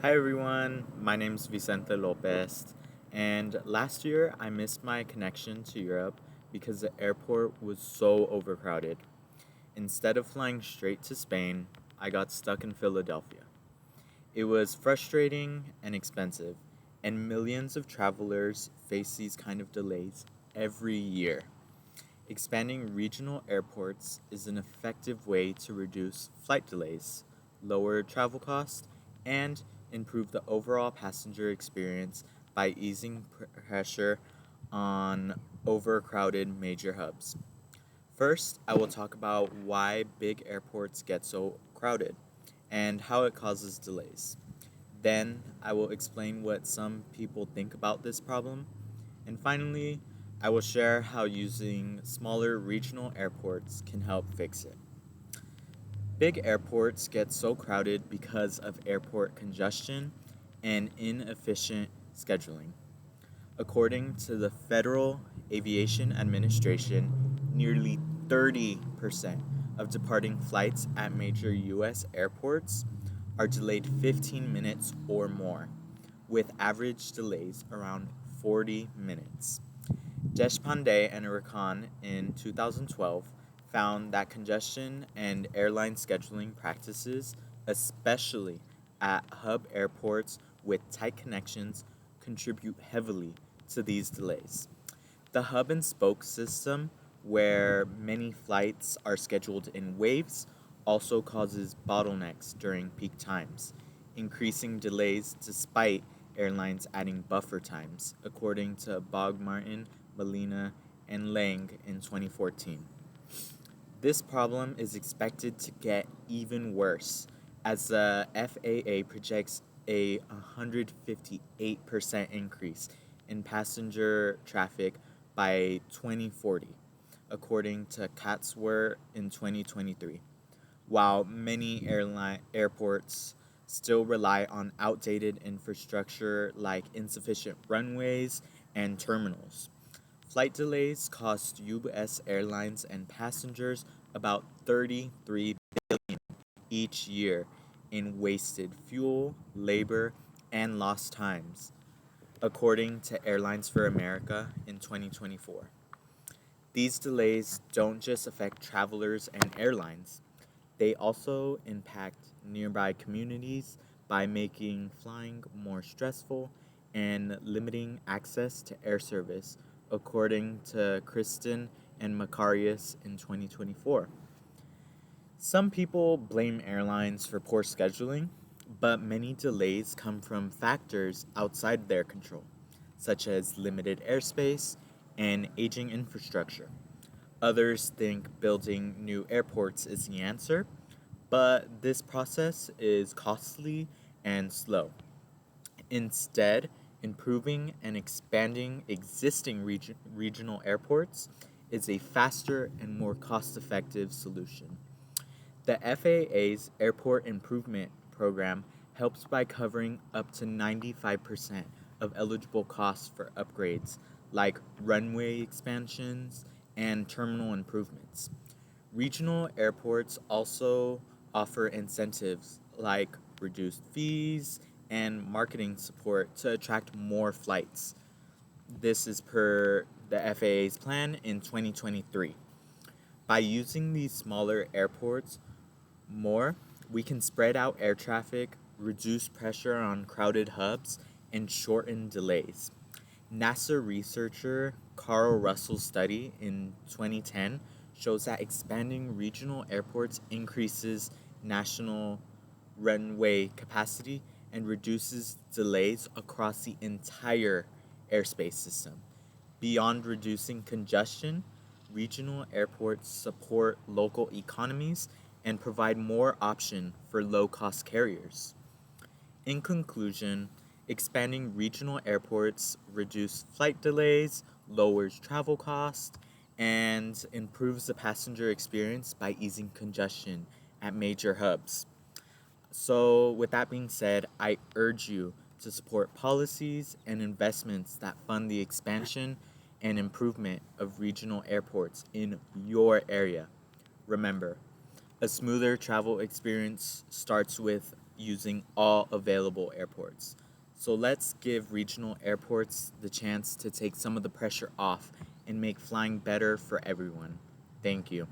Hi everyone, my name is Vicente Lopez, and last year I missed my connection to Europe because the airport was so overcrowded. Instead of flying straight to Spain, I got stuck in Philadelphia. It was frustrating and expensive, and millions of travelers face these kind of delays every year. Expanding regional airports is an effective way to reduce flight delays, lower travel costs, and improve the overall passenger experience by easing pressure on overcrowded major hubs. First, I will talk about why big airports get so crowded and how it causes delays. Then, I will explain what some people think about this problem. And finally, I will share how using smaller regional airports can help fix it. Big airports get so crowded because of airport congestion and inefficient scheduling. According to the Federal Aviation Administration, nearly 30% of departing flights at major U.S. airports are delayed 15 minutes or more, with average delays around 40 minutes. Deshpande and Arakan in 2012 found that congestion and airline scheduling practices, especially at hub airports with tight connections, contribute heavily to these delays. The hub and spoke system, where many flights are scheduled in waves, also causes bottlenecks during peak times, increasing delays despite airlines adding buffer times, according to Bogmartin, Molina, and Lang in 2014. This problem is expected to get even worse as the FAA projects a 158% increase in passenger traffic by 2040, according to Catswer in 2023, while many airports still rely on outdated infrastructure like insufficient runways and terminals. Flight delays cost U.S. airlines and passengers about 33 each year in wasted fuel, labor, and lost times, according to Airlines for America in 2024. These delays don't just affect travelers and airlines, they also impact nearby communities by making flying more stressful and limiting access to air service, according to Kristen and Macarius in 2024. Some people blame airlines for poor scheduling, but many delays come from factors outside their control, such as limited airspace and aging infrastructure. Others think building new airports is the answer, but this process is costly and slow. Instead, improving and expanding existing regional airports is a faster and more cost effective solution. The FAA's Airport Improvement Program helps by covering up to 95% of eligible costs for upgrades like runway expansions and terminal improvements. Regional airports also offer incentives like reduced fees and marketing support to attract more flights. This is per the FAA's plan in 2023. By using these smaller airports more, we can spread out air traffic, reduce pressure on crowded hubs, and shorten delays. NASA researcher Carl Russell's study in 2010 shows that expanding regional airports increases national runway capacity and reduces delays across the entire airspace system. Beyond reducing congestion, regional airports support local economies and provide more option for low-cost carriers. In conclusion, expanding regional airports reduces flight delays, lowers travel costs, and improves the passenger experience by easing congestion at major hubs. So, with that being said, I urge you to support policies and investments that fund the expansion and improvement of regional airports in your area. Remember, a smoother travel experience starts with using all available airports. So let's give regional airports the chance to take some of the pressure off and make flying better for everyone. Thank you.